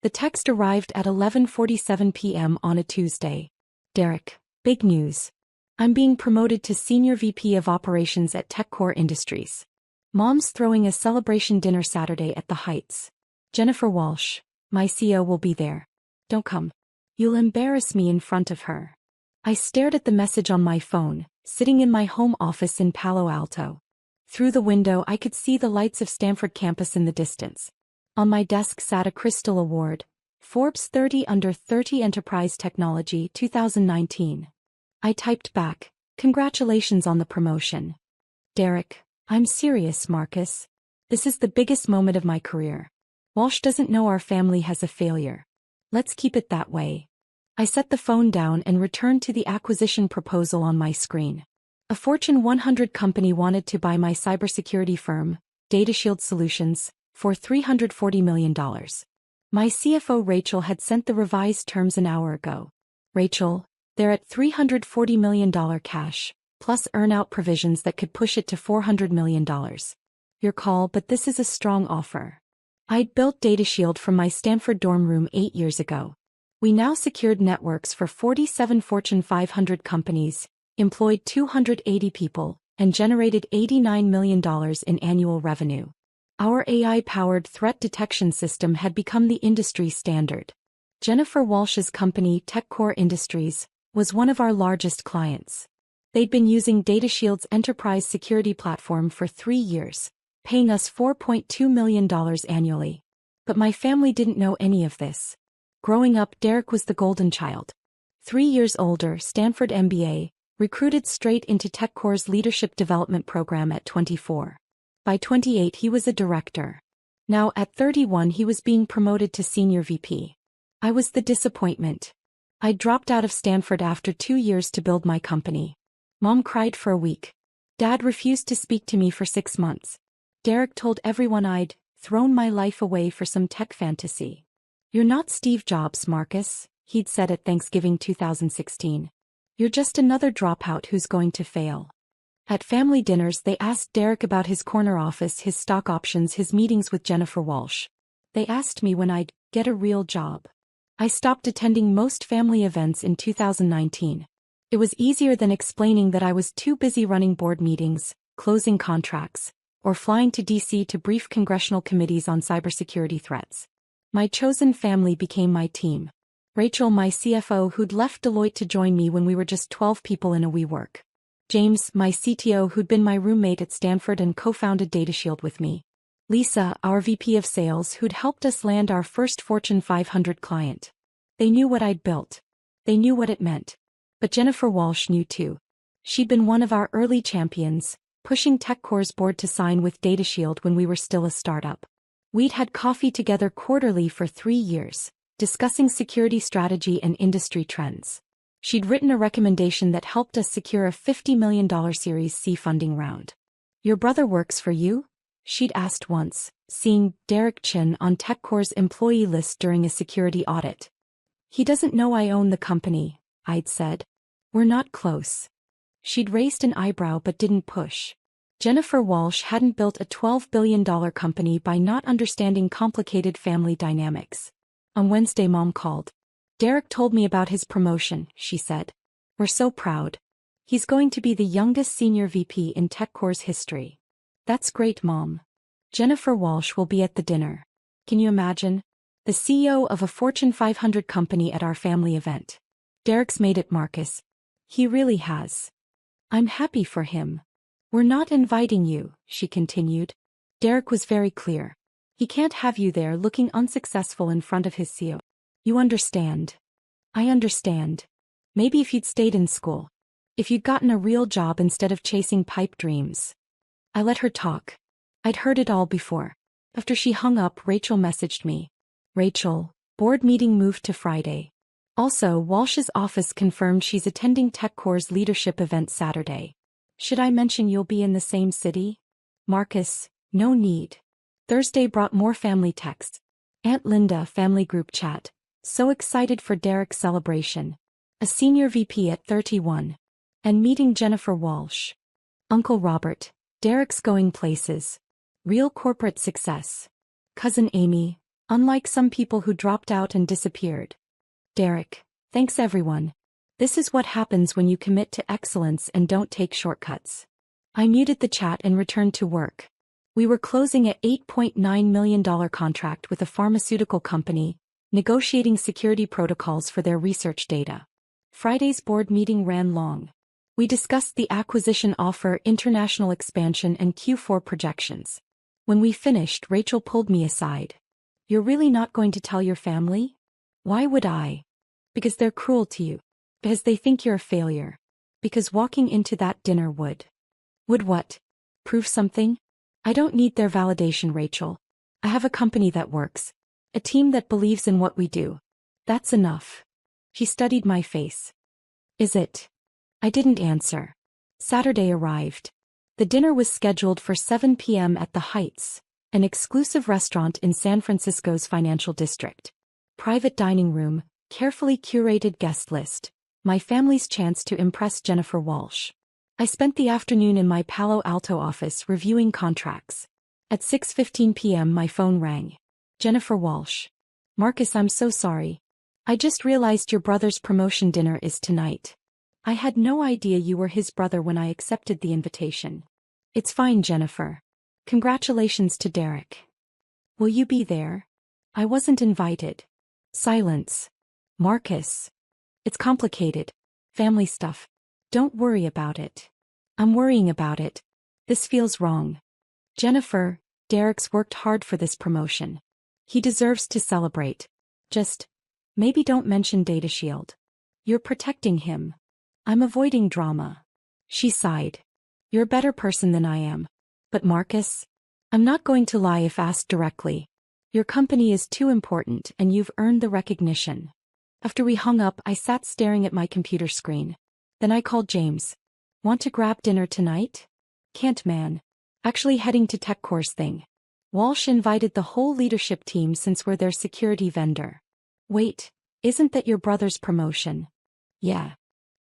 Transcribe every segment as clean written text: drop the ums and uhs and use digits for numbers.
The text arrived at 11:47 p.m. on a Tuesday. Derek, big news. I'm being promoted to Senior VP of Operations at TechCore Industries. Mom's throwing a celebration dinner Saturday at the Heights. Jennifer Walsh, my CEO, will be there. Don't come. You'll embarrass me in front of her. I stared at the message on my phone, sitting in my home office in Palo Alto. Through the window I could see the lights of Stanford campus in the distance. On my desk sat a Crystal Award, Forbes 30 Under 30 Enterprise Technology 2019. I typed back, "Congratulations on the promotion." "Derek, I'm serious, Marcus. This is the biggest moment of my career. Walsh doesn't know our family has a failure. Let's keep it that way." I set the phone down and returned to the acquisition proposal on my screen. A Fortune 100 company wanted to buy my cybersecurity firm, DataShield Solutions, for $340 million. My CFO Rachel had sent the revised terms an hour ago. "Rachel, they're at $340 million cash, plus earn-out provisions that could push it to $400 million. Your call, but this is a strong offer." I'd built DataShield from my Stanford dorm room 8 years ago. We now secured networks for 47 Fortune 500 companies, employed 280 people, and generated $89 million in annual revenue. Our AI-powered threat detection system had become the industry standard. Jennifer Walsh's company, TechCore Industries, was one of our largest clients. They'd been using DataShield's enterprise security platform for 3 years, paying us $4.2 million annually. But my family didn't know any of this. Growing up, Derek was the golden child. 3 years older, Stanford MBA, recruited straight into TechCore's leadership development program at 24. By 28 he was a director. Now at 31 he was being promoted to Senior VP. I was the disappointment. I dropped out of Stanford after 2 years to build my company. Mom cried for a week. Dad refused to speak to me for 6 months. Derek told everyone I'd thrown my life away for some tech fantasy. "You're not Steve Jobs, Marcus," he'd said at Thanksgiving 2016. "You're just another dropout who's going to fail." At family dinners they asked Derek about his corner office, his stock options, his meetings with Jennifer Walsh. They asked me when I'd get a real job. I stopped attending most family events in 2019. It was easier than explaining that I was too busy running board meetings, closing contracts, or flying to DC to brief congressional committees on cybersecurity threats. My chosen family became my team. Rachel, my CFO, who'd left Deloitte to join me when we were just 12 people in a WeWork. James, my CTO, who'd been my roommate at Stanford and co-founded DataShield with me. Lisa, our VP of Sales, who'd helped us land our first Fortune 500 client. They knew what I'd built. They knew what it meant. But Jennifer Walsh knew too. She'd been one of our early champions, pushing TechCore's board to sign with DataShield when we were still a startup. We'd had coffee together quarterly for 3 years, discussing security strategy and industry trends. She'd written a recommendation that helped us secure a $50 million Series C funding round. "Your brother works for you?" she'd asked once, seeing Derek Chin on TechCore's employee list during a security audit. "He doesn't know I own the company," I'd said. "We're not close." She'd raised an eyebrow but didn't push. Jennifer Walsh hadn't built a $12 billion company by not understanding complicated family dynamics. On Wednesday Mom called. "Derek told me about his promotion," she said. "We're so proud. He's going to be the youngest senior VP in TechCore's history." "That's great, Mom. Jennifer Walsh will be at the dinner. Can you imagine? The CEO of a Fortune 500 company at our family event. Derek's made it, Marcus. He really has. I'm happy for him." "We're not inviting you," she continued. Derek was very clear. He can't have you there looking unsuccessful in front of his CEO. "You understand." "I understand. Maybe if you'd stayed in school. If you'd gotten a real job instead of chasing pipe dreams." I let her talk. I'd heard it all before. After she hung up, Rachel messaged me. "Rachel, board meeting moved to Friday. Also, Walsh's office confirmed she's attending TechCore's leadership event Saturday. Should I mention you'll be in the same city?" "Marcus, no need." Thursday brought more family texts. Aunt Linda, family group chat. "So excited for Derek's celebration. A senior VP at 31. And meeting Jennifer Walsh. Uncle Robert, Derek's going places. Real corporate success. Cousin Amy, Unlike some people who dropped out and disappeared. Derek, thanks everyone. This is what happens when you commit to excellence and don't take shortcuts. I muted the chat and returned to work. We were closing an $8.9 million contract with a pharmaceutical company, negotiating security protocols for their research data. Friday's board meeting ran long. We discussed the acquisition offer, international expansion, and Q4 projections. When we finished, Rachel pulled me aside. You're really not going to tell your family? Why would I? Because they're cruel to you. Because they think you're a failure. Because walking into that dinner would. Would what? Prove something? I don't need their validation, Rachel. I have a company that works. A team that believes in what we do. That's enough. She studied my face. Is it? I didn't answer. Saturday arrived. The dinner was scheduled for 7 p.m. at the Heights, an exclusive restaurant in San Francisco's financial district. Private dining room, carefully curated guest list. My family's chance to impress Jennifer Walsh. I spent the afternoon in my Palo Alto office reviewing contracts. At 6:15 p.m. my phone rang. Jennifer Walsh. Marcus, I'm so sorry. I just realized your brother's promotion dinner is tonight. I had no idea you were his brother when I accepted the invitation. It's fine, Jennifer. Congratulations to Derek. Will you be there? I wasn't invited. Silence. Marcus. It's complicated. Family stuff. Don't worry about it. I'm worrying about it. This feels wrong. Jennifer, Derek's worked hard for this promotion. He deserves to celebrate. Just, maybe don't mention Data Shield. You're protecting him. I'm avoiding drama. She sighed. You're a better person than I am. But Marcus? I'm not going to lie if asked directly. Your company is too important and you've earned the recognition. After we hung up, I sat staring at my computer screen. Then I called James. Want to grab dinner tonight? Can't, man. Actually heading to TechCore's thing. Walsh invited the whole leadership team since we're their security vendor. Wait, isn't that your brother's promotion? Yeah.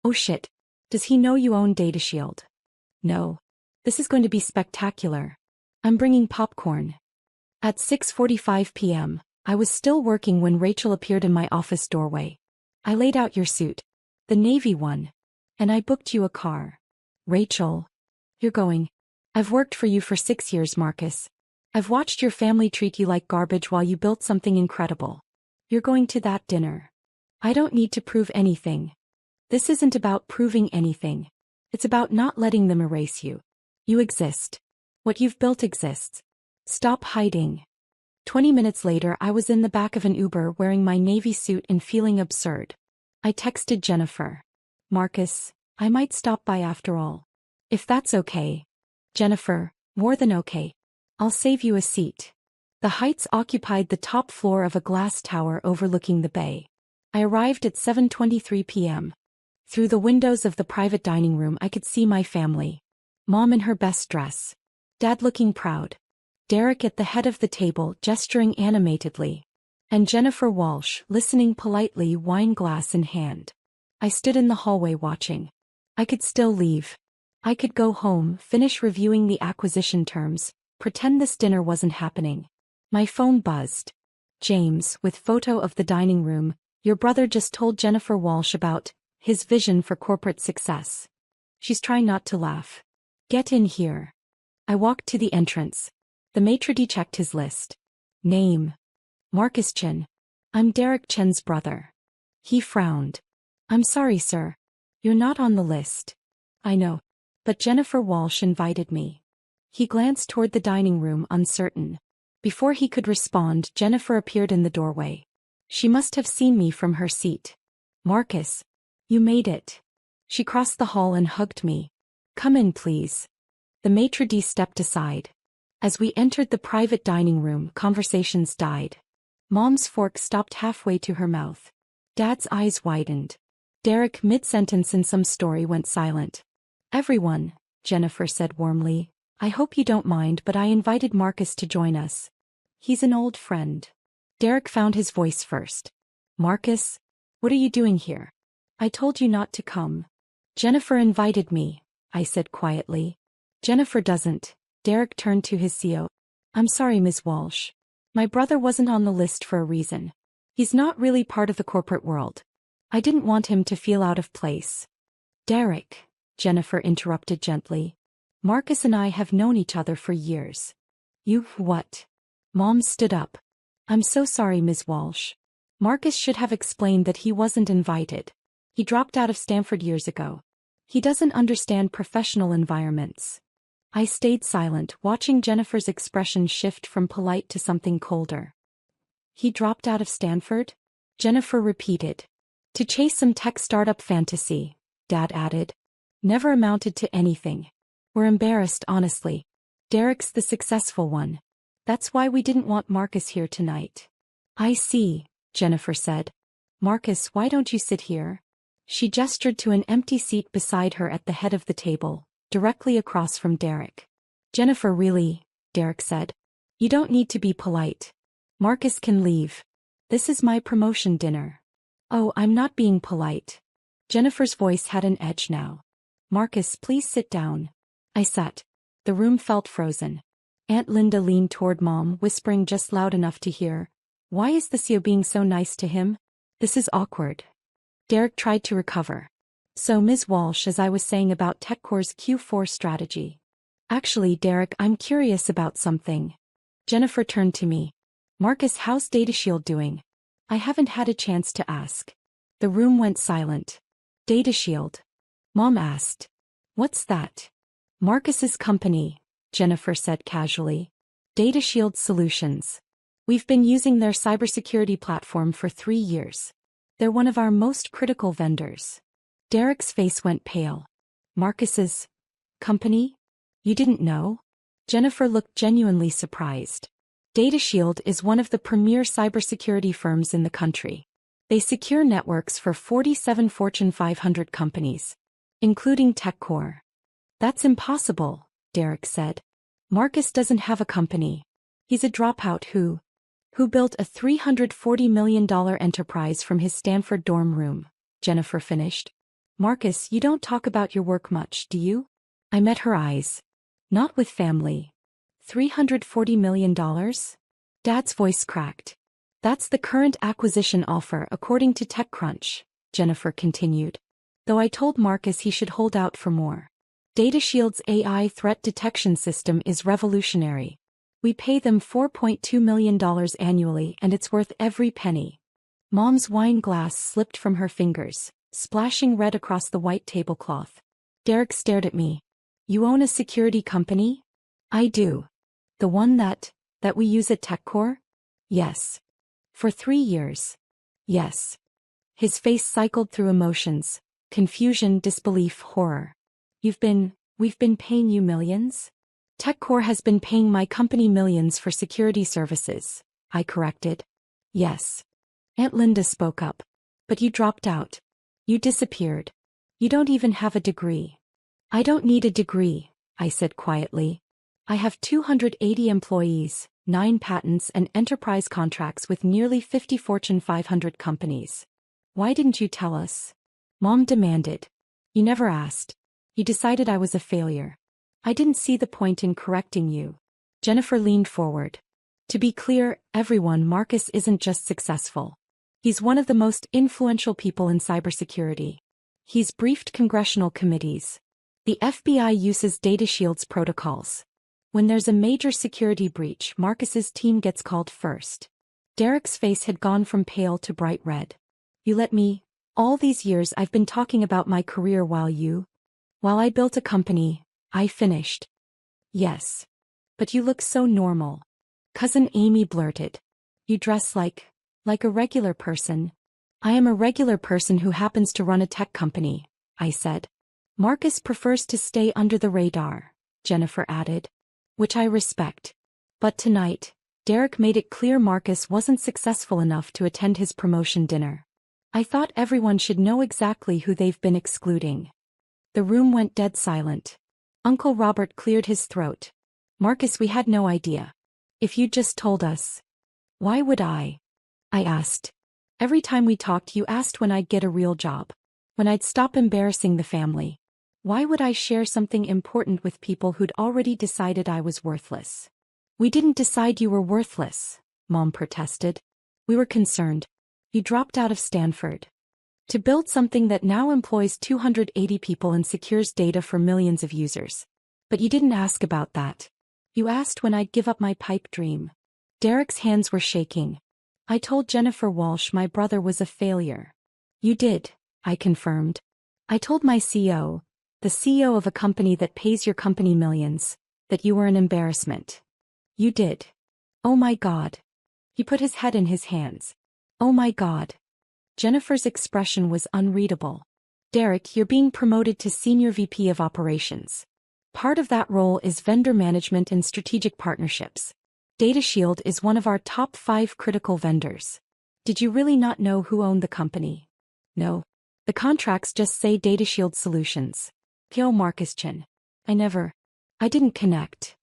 Oh shit. Does he know you own Data Shield? No. This is going to be spectacular. I'm bringing popcorn. At 6:45 p.m., I was still working when Rachel appeared in my office doorway. I laid out your suit. The navy one. And I booked you a car. Rachel. You're going. I've worked for you for 6 years, Marcus. I've watched your family treat you like garbage while you built something incredible. You're going to that dinner. I don't need to prove anything. This isn't about proving anything. It's about not letting them erase you. You exist. What you've built exists. Stop hiding. 20 minutes later, I was in the back of an Uber wearing my navy suit and feeling absurd. I texted Jennifer. Marcus, I might stop by after all. If that's okay. Jennifer, more than okay. I'll save you a seat. The Heights occupied the top floor of a glass tower overlooking the bay. I arrived at 7:23 p.m. Through the windows of the private dining room I could see my family. Mom in her best dress. Dad looking proud. Derek at the head of the table gesturing animatedly. And Jennifer Walsh listening politely, wine glass in hand. I stood in the hallway watching. I could still leave. I could go home, finish reviewing the acquisition terms, pretend this dinner wasn't happening. My phone buzzed. James, with photo of the dining room, your brother just told Jennifer Walsh about his vision for corporate success. She's trying not to laugh. Get in here. I walked to the entrance. The maitre d' checked his list. Name. Marcus Chen. I'm Derek Chen's brother. He frowned. I'm sorry, sir. You're not on the list. I know. But Jennifer Walsh invited me. He glanced toward the dining room, uncertain. Before he could respond, Jennifer appeared in the doorway. She must have seen me from her seat. Marcus. You made it. She crossed the hall and hugged me. Come in, please. The maitre d' stepped aside. As we entered the private dining room, conversations died. Mom's fork stopped halfway to her mouth. Dad's eyes widened. Derek, mid-sentence in some story, went silent. Everyone, Jennifer said warmly, I hope you don't mind, but I invited Marcus to join us. He's an old friend. Derek found his voice first. Marcus? What are you doing here? I told you not to come. Jennifer invited me, I said quietly. Jennifer doesn't. Derek turned to his CO. I'm sorry, Ms. Walsh. My brother wasn't on the list for a reason. He's not really part of the corporate world. I didn't want him to feel out of place. Derek, Jennifer interrupted gently. Marcus and I have known each other for years. You what? Mom stood up. I'm so sorry, Ms. Walsh. Marcus should have explained that he wasn't invited. He dropped out of Stanford years ago. He doesn't understand professional environments. I stayed silent, watching Jennifer's expression shift from polite to something colder. He dropped out of Stanford? Jennifer repeated. To chase some tech startup fantasy, Dad added. Never amounted to anything. We're embarrassed, honestly. Derek's the successful one. That's why we didn't want Marcus here tonight. I see, Jennifer said. Marcus, why don't you sit here? She gestured to an empty seat beside her at the head of the table, directly across from Derek. Jennifer, really, Derek said. You don't need to be polite. Marcus can leave. This is my promotion dinner. Oh, I'm not being polite. Jennifer's voice had an edge now. Marcus, please sit down. I sat. The room felt frozen. Aunt Linda leaned toward Mom, whispering just loud enough to hear. Why is the CEO being so nice to him? This is awkward. Derek tried to recover. So, Ms. Walsh, as I was saying about TechCore's Q4 strategy. Actually, Derek, I'm curious about something. Jennifer turned to me. Marcus, how's DataShield doing? I haven't had a chance to ask. The room went silent. DataShield? Mom asked. What's that? Marcus's company, Jennifer said casually. DataShield Solutions. We've been using their cybersecurity platform for 3 years. They're one of our most critical vendors. Derek's face went pale. Marcus's company? You didn't know? Jennifer looked genuinely surprised. DataShield is one of the premier cybersecurity firms in the country. They secure networks for 47 Fortune 500 companies, including TechCore. That's impossible, Derek said. Marcus doesn't have a company. He's a dropout who built a $340 million enterprise from his Stanford dorm room, Jennifer finished. Marcus, you don't talk about your work much, do you? I met her eyes. Not with family. $340 million? Dad's voice cracked. That's the current acquisition offer according to TechCrunch, Jennifer continued. Though I told Marcus he should hold out for more. DataShield's AI threat detection system is revolutionary. We pay them $4.2 million annually and it's worth every penny. Mom's wine glass slipped from her fingers, splashing red across the white tablecloth. Derek stared at me. You own a security company? I do. The one that we use at TechCore? Yes. For 3 years. Yes. His face cycled through emotions, confusion, disbelief, horror. We've been paying you millions? TechCore has been paying my company millions for security services, I corrected. Yes. Aunt Linda spoke up. But you dropped out. You disappeared. You don't even have a degree. I don't need a degree, I said quietly. I have 280 employees, 9 patents and enterprise contracts with nearly 50 Fortune 500 companies. Why didn't you tell us? Mom demanded. You never asked. You decided I was a failure. I didn't see the point in correcting you. Jennifer leaned forward. To be clear, everyone, Marcus isn't just successful. He's one of the most influential people in cybersecurity. He's briefed congressional committees. The FBI uses DataShield's protocols. When there's a major security breach, Marcus's team gets called first. Derek's face had gone from pale to bright red. You let me. All these years I've been talking about my career while I built a company, I finished. Yes. But you look so normal. Cousin Amy blurted. You dress like a regular person. I am a regular person who happens to run a tech company, I said. Marcus prefers to stay under the radar, Jennifer added. Which I respect. But tonight, Derek made it clear Marcus wasn't successful enough to attend his promotion dinner. I thought everyone should know exactly who they've been excluding. The room went dead silent. Uncle Robert cleared his throat. Marcus, we had no idea. If you'd just told us. Why would I asked. Every time we talked you asked when I'd get a real job. When I'd stop embarrassing the family. Why would I share something important with people who'd already decided I was worthless? We didn't decide you were worthless, Mom protested. We were concerned. You dropped out of Stanford to build something that now employs 280 people and secures data for millions of users. But you didn't ask about that. You asked when I'd give up my pipe dream. Derek's hands were shaking. I told Jennifer Walsh my brother was a failure. You did, I confirmed. I told my CEO, the CEO of a company that pays your company millions, that you were an embarrassment. You did. Oh my God. He put his head in his hands. Oh my God. Jennifer's expression was unreadable. Derek, you're being promoted to Senior VP of Operations. Part of that role is vendor management and strategic partnerships. DataShield is one of our top 5 critical vendors. Did you really not know who owned the company? No. The contracts just say DataShield Solutions. P.O. Marcus Chin. I didn't connect.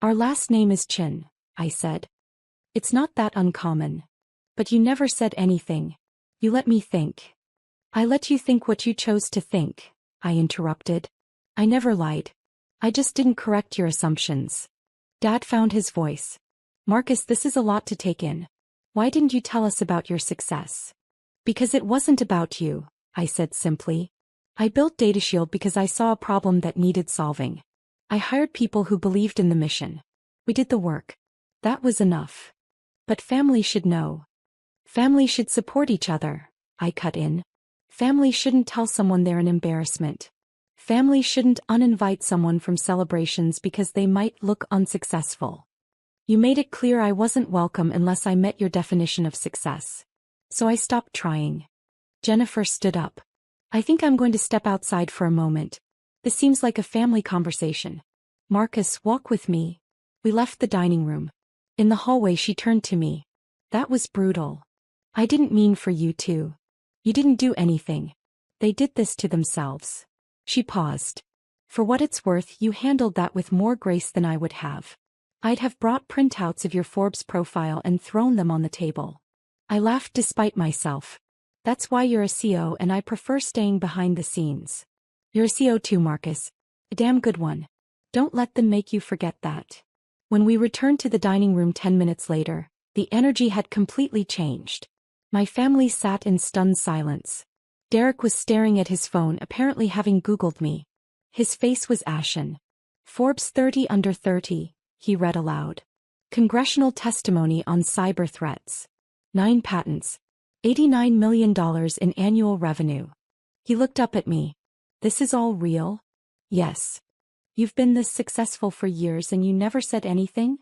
Our last name is Chin, I said. It's not that uncommon. But you never said anything. You let me think. I let you think what you chose to think, I interrupted. I never lied. I just didn't correct your assumptions. Dad found his voice. Marcus, this is a lot to take in. Why didn't you tell us about your success? Because it wasn't about you, I said simply. I built DataShield because I saw a problem that needed solving. I hired people who believed in the mission. We did the work. That was enough. But family should know. Family should support each other, I cut in. Family shouldn't tell someone they're an embarrassment. Family shouldn't uninvite someone from celebrations because they might look unsuccessful. You made it clear I wasn't welcome unless I met your definition of success. So I stopped trying. Jennifer stood up. I think I'm going to step outside for a moment. This seems like a family conversation. Marcus, walk with me. We left the dining room. In the hallway she turned to me. That was brutal. I didn't mean for you to. You didn't do anything. They did this to themselves. She paused. For what it's worth, you handled that with more grace than I would have. I'd have brought printouts of your Forbes profile and thrown them on the table. I laughed despite myself. That's why you're a CEO and I prefer staying behind the scenes. You're a CEO too, Marcus. A damn good one. Don't let them make you forget that. When we returned to the dining room 10 minutes later, the energy had completely changed. My family sat in stunned silence. Derek was staring at his phone, apparently having Googled me. His face was ashen. Forbes 30 under 30, he read aloud. Congressional testimony on cyber threats. 9 patents. $89 million in annual revenue. He looked up at me. This is all real? Yes. You've been this successful for years and you never said anything?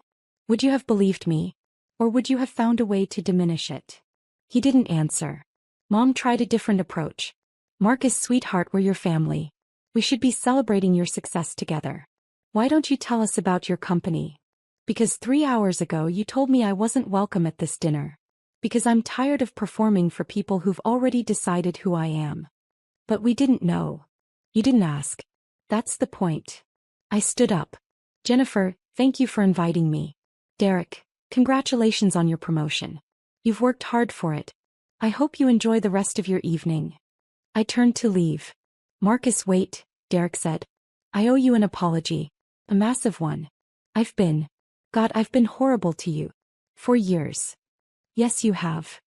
Would you have believed me? Or would you have found a way to diminish it? He didn't answer. Mom tried a different approach. Marcus, sweetheart, we're your family. We should be celebrating your success together. Why don't you tell us about your company? Because 3 hours ago you told me I wasn't welcome at this dinner. Because I'm tired of performing for people who've already decided who I am. But we didn't know. You didn't ask. That's the point. I stood up. Jennifer, thank you for inviting me. Derek, congratulations on your promotion. You've worked hard for it. I hope you enjoy the rest of your evening. I turned to leave. Marcus, wait, Derek said. I owe you an apology. A massive one. I've been horrible to you. For years. Yes, you have.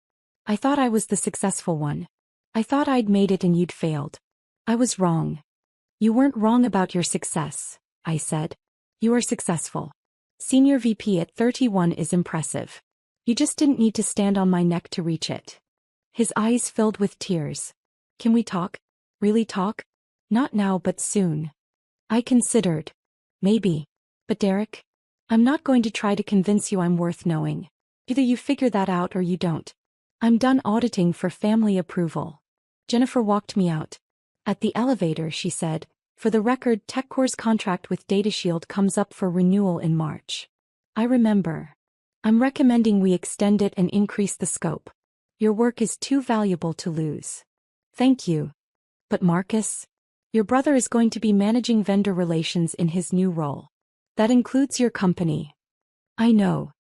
I thought I was the successful one. I thought I'd made it and you'd failed. I was wrong. You weren't wrong about your success, I said. You are successful. Senior VP at 31 is impressive. You just didn't need to stand on my neck to reach it. His eyes filled with tears. Can we talk? Really talk? Not now, but soon. I considered. Maybe. But Derek? I'm not going to try to convince you I'm worth knowing. Either you figure that out or you don't. I'm done auditing for family approval. Jennifer walked me out. At the elevator, she said, for the record, TechCore's contract with DataShield comes up for renewal in March. I remember. I'm recommending we extend it and increase the scope. Your work is too valuable to lose. Thank you. But Marcus? Your brother is going to be managing vendor relations in his new role. That includes your company. I know.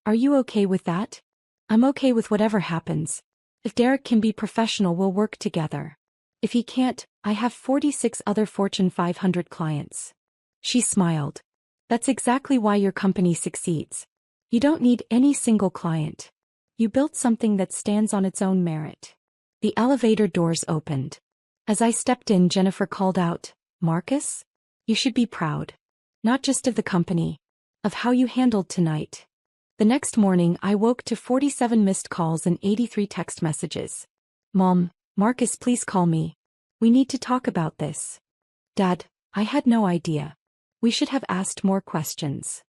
Are you okay with that? I'm okay with whatever happens. If Derek can be professional, we'll work together. If he can't, I have 46 other Fortune 500 clients. She smiled. That's exactly why your company succeeds. You don't need any single client. You built something that stands on its own merit. The elevator doors opened. As I stepped in, Jennifer called out, "Marcus? You should be proud. Not just of the company, of how you handled tonight." The next morning, I woke to 47 missed calls and 83 text messages. "Mom, Marcus, please call me. We need to talk about this." "Dad, I had no idea. We should have asked more questions."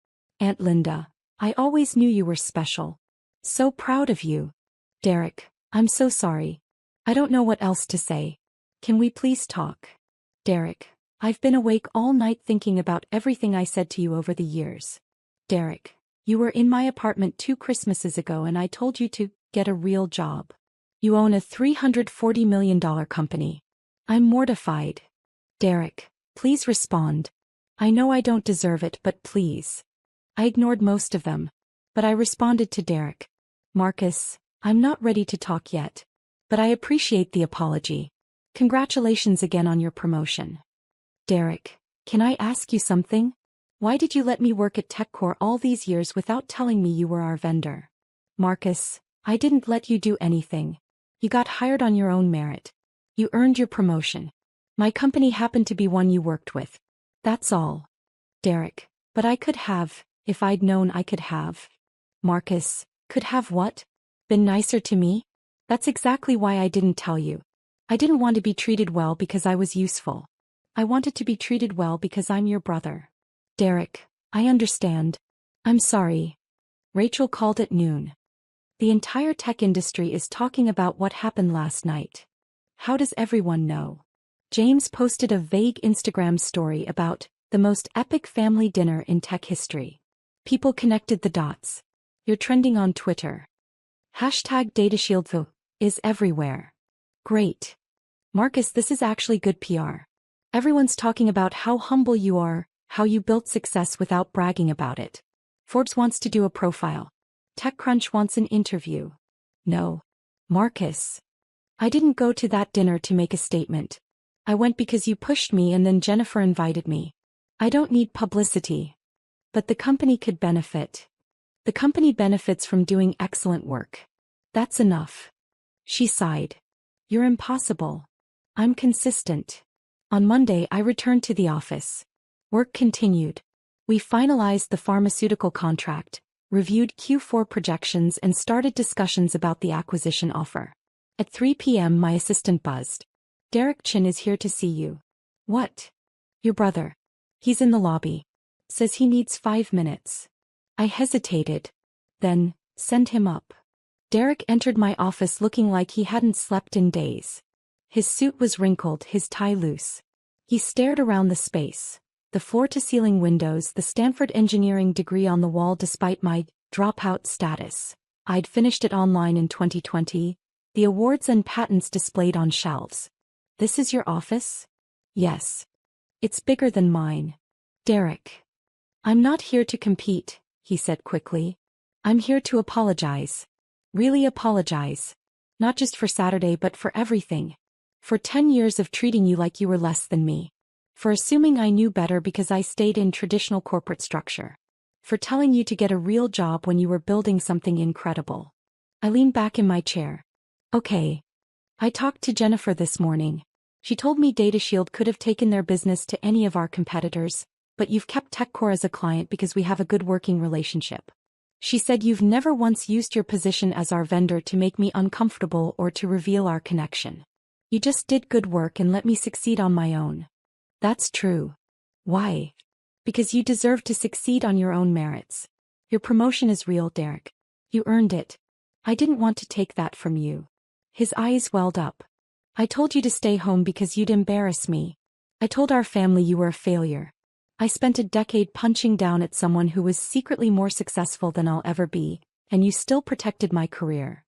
"Aunt Linda, I always knew you were special. So proud of you." "Derek, I'm so sorry. I don't know what else to say. Can we please talk?" "Derek, I've been awake all night thinking about everything I said to you over the years. Derek, you were in my apartment 2 Christmases ago and I told you to get a real job. You own a $340 million company. I'm mortified. Derek, please respond. I know I don't deserve it, but please." I ignored most of them, but I responded to Derek. "Marcus, I'm not ready to talk yet, but I appreciate the apology. Congratulations again on your promotion." "Derek, can I ask you something? Why did you let me work at TechCore all these years without telling me you were our vendor?" "Marcus, I didn't let you do anything. You got hired on your own merit. You earned your promotion. My company happened to be one you worked with. That's all." "Derek, but I could have, if I'd known I could have." "Marcus, could have what? Been nicer to me? That's exactly why I didn't tell you. I didn't want to be treated well because I was useful. I wanted to be treated well because I'm your brother." "Derek, I understand. I'm sorry." Rachel called at noon. "The entire tech industry is talking about what happened last night. How does everyone know?" James posted a vague Instagram story about the most epic family dinner in tech history. People connected the dots. "You're trending on Twitter. #DataShield is everywhere." "Great. Marcus, this is actually good PR. Everyone's talking about how humble you are, how you built success without bragging about it. Forbes wants to do a profile. TechCrunch wants an interview." "No. Marcus. I didn't go to that dinner to make a statement. I went because you pushed me and then Jennifer invited me. I don't need publicity. But the company could benefit. The company benefits from doing excellent work. That's enough." She sighed. "You're impossible. I'm consistent." On Monday, I returned to the office. Work continued. We finalized the pharmaceutical contract, reviewed Q4 projections and started discussions about the acquisition offer. At 3 p.m. my assistant buzzed. "Derek Chin is here to see you." "What?" "Your brother. He's in the lobby. Says he needs 5 minutes." I hesitated. Then, "Send him up." Derek entered my office looking like he hadn't slept in days. His suit was wrinkled, his tie loose. He stared around the space. The floor-to-ceiling windows, the Stanford engineering degree on the wall despite my dropout status. I'd finished it online in 2020. The awards and patents displayed on shelves. "This is your office?" "Yes. It's bigger than mine." "Derek. I'm not here to compete," he said quickly. "I'm here to apologize. Really apologize. Not just for Saturday but for everything. For 10 years of treating you like you were less than me. For assuming I knew better because I stayed in traditional corporate structure. For telling you to get a real job when you were building something incredible." I leaned back in my chair. "Okay. I talked to Jennifer this morning. She told me DataShield could have taken their business to any of our competitors, but you've kept TechCore as a client because we have a good working relationship. She said you've never once used your position as our vendor to make me uncomfortable or to reveal our connection. You just did good work and let me succeed on my own." "That's true." "Why?" "Because you deserve to succeed on your own merits. Your promotion is real, Derek. You earned it. I didn't want to take that from you." His eyes welled up. "I told you to stay home because you'd embarrass me. I told our family you were a failure. I spent a decade punching down at someone who was secretly more successful than I'll ever be, and you still protected my career."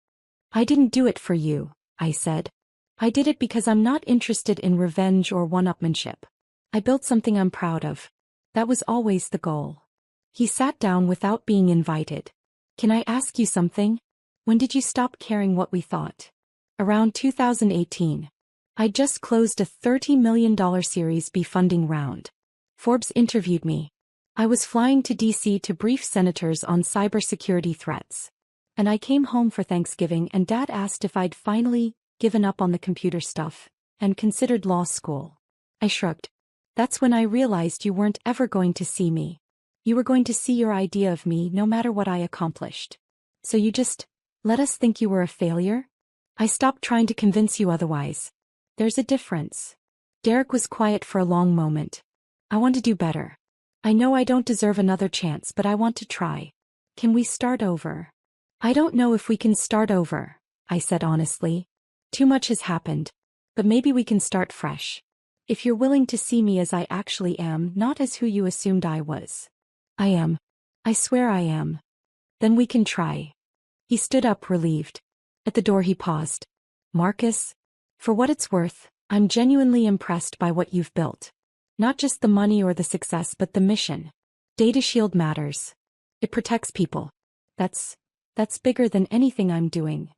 "I didn't do it for you," I said. "I did it because I'm not interested in revenge or one-upmanship. I built something I'm proud of. That was always the goal." He sat down without being invited. "Can I ask you something? When did you stop caring what we thought?" "Around 2018. I just closed a $30 million Series B funding round. Forbes interviewed me. I was flying to DC to brief senators on cybersecurity threats. And I came home for Thanksgiving and Dad asked if I'd finally given up on the computer stuff and considered law school. I shrugged. That's when I realized you weren't ever going to see me. You were going to see your idea of me no matter what I accomplished. So you just let us think you were a failure? I stopped trying to convince you otherwise. There's a difference. Derek was quiet for a long moment. I want to do better. I know I don't deserve another chance, but I want to try. Can we start over? I don't know if we can start over, I said honestly. Too much has happened. But maybe we can start fresh. If you're willing to see me as I actually am, not as who you assumed I was. I am. I swear I am. Then we can try. He stood up, relieved. At the door he paused. Marcus, for what it's worth, I'm genuinely impressed by what you've built. Not just the money or the success, but the mission. Data Shield matters. It protects people. That's bigger than anything I'm doing.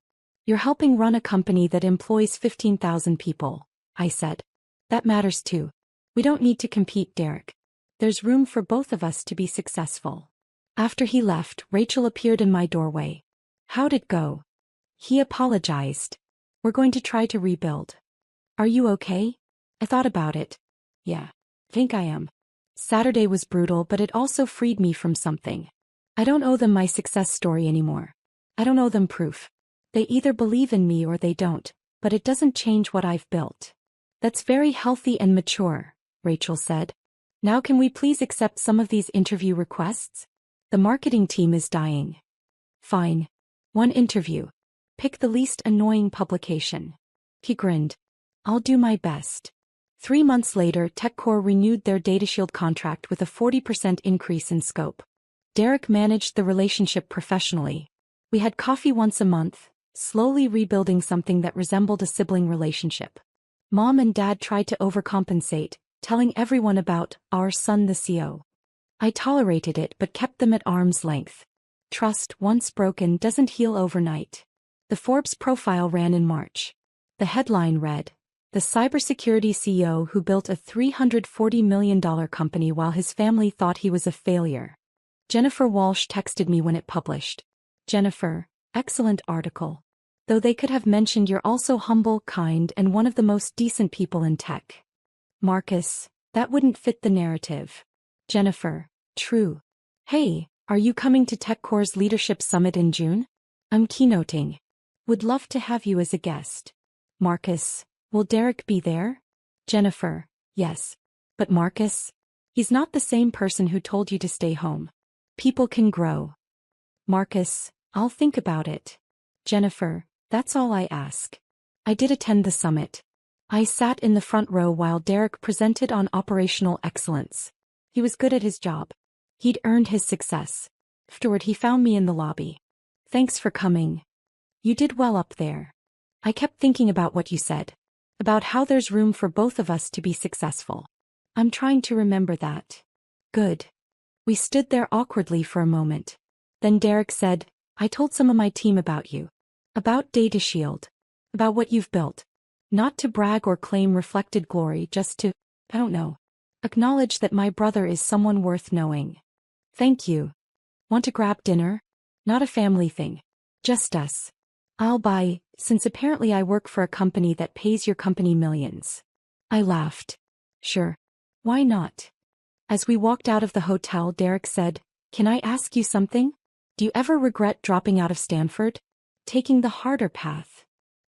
You're helping run a company that employs 15,000 people, I said. That matters too. We don't need to compete, Derek. There's room for both of us to be successful. After he left, Rachel appeared in my doorway. How'd it go? He apologized. We're going to try to rebuild. Are you okay? I thought about it. Yeah, think I am. Saturday was brutal, but it also freed me from something. I don't owe them my success story anymore. I don't owe them proof. They either believe in me or they don't, but it doesn't change what I've built. That's very healthy and mature, Rachel said. Now can we please accept some of these interview requests? The marketing team is dying. Fine. One interview. Pick the least annoying publication. He grinned. I'll do my best. 3 months later, TechCore renewed their DataShield contract with a 40% increase in scope. Derek managed the relationship professionally. We had coffee once a month, slowly rebuilding something that resembled a sibling relationship. Mom and Dad tried to overcompensate, telling everyone about our son the CEO. I tolerated it but kept them at arm's length. Trust, once broken, doesn't heal overnight. The Forbes profile ran in March. The headline read, "The cybersecurity CEO who built a $340 million company while his family thought he was a failure." Jennifer Walsh texted me when it published. Jennifer, excellent article. Though they could have mentioned you're also humble, kind, and one of the most decent people in tech. Marcus, that wouldn't fit the narrative. Jennifer, true. Hey, are you coming to TechCore's Leadership Summit in June? I'm keynoting. Would love to have you as a guest. Marcus, will Derek be there? Jennifer, yes. But Marcus, he's not the same person who told you to stay home. People can grow. Marcus, I'll think about it. Jennifer, that's all I ask. I did attend the summit. I sat in the front row while Derek presented on operational excellence. He was good at his job. He'd earned his success. Afterward, he found me in the lobby. Thanks for coming. You did well up there. I kept thinking about what you said. About how there's room for both of us to be successful. I'm trying to remember that. Good. We stood there awkwardly for a moment. Then Derek said, I told some of my team about you. About Data Shield. About what you've built. Not to brag or claim reflected glory, just to, I don't know, acknowledge that my brother is someone worth knowing. Thank you. Want to grab dinner? Not a family thing. Just us. I'll buy, since apparently I work for a company that pays your company millions. I laughed. Sure. Why not? As we walked out of the hotel, Derek said, Can I ask you something? Do you ever regret dropping out of Stanford? Taking the harder path?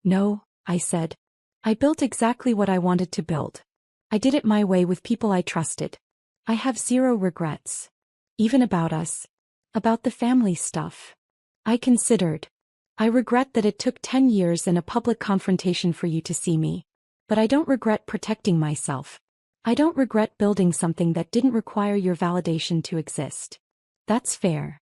No, I said. I built exactly what I wanted to build. I did it my way with people I trusted. I have zero regrets. Even about us. About the family stuff. I considered. I regret that it took 10 years and a public confrontation for you to see me. But I don't regret protecting myself. I don't regret building something that didn't require your validation to exist. That's fair.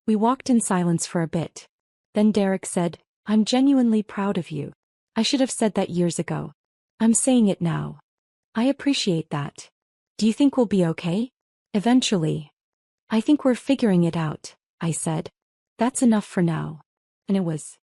We walked in silence for a bit. Then Derek said, I'm genuinely proud of you. I should have said that years ago. I'm saying it now. I appreciate that. Do you think we'll be okay? Eventually. I think we're figuring it out, I said. That's enough for now. And it was.